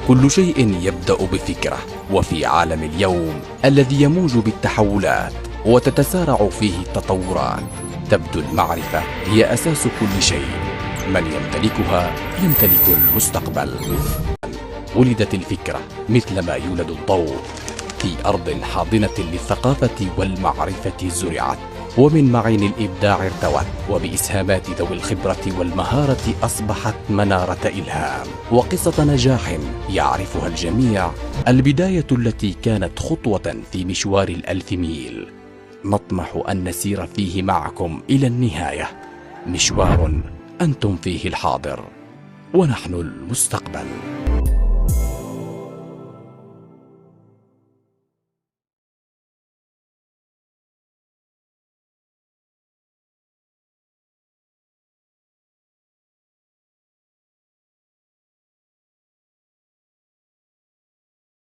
كل شيء يبدأ بفكرة، وفي عالم اليوم الذي يموج بالتحولات وتتسارع فيه التطورات، تبدو المعرفة هي أساس كل شيء. من يمتلكها يمتلك المستقبل. ولدت الفكرة مثلما يولد الضوء، في أرض حاضنة للثقافة والمعرفة زرعت، ومن معين الإبداع ارتوت، وبإسهامات ذوي الخبرة والمهارة أصبحت منارة إلهام وقصة نجاح يعرفها الجميع. البداية التي كانت خطوة في مشوار ال1000 ميل، نطمح أن نسير فيه معكم إلى النهاية. مشوار أنتم فيه الحاضر ونحن المستقبل.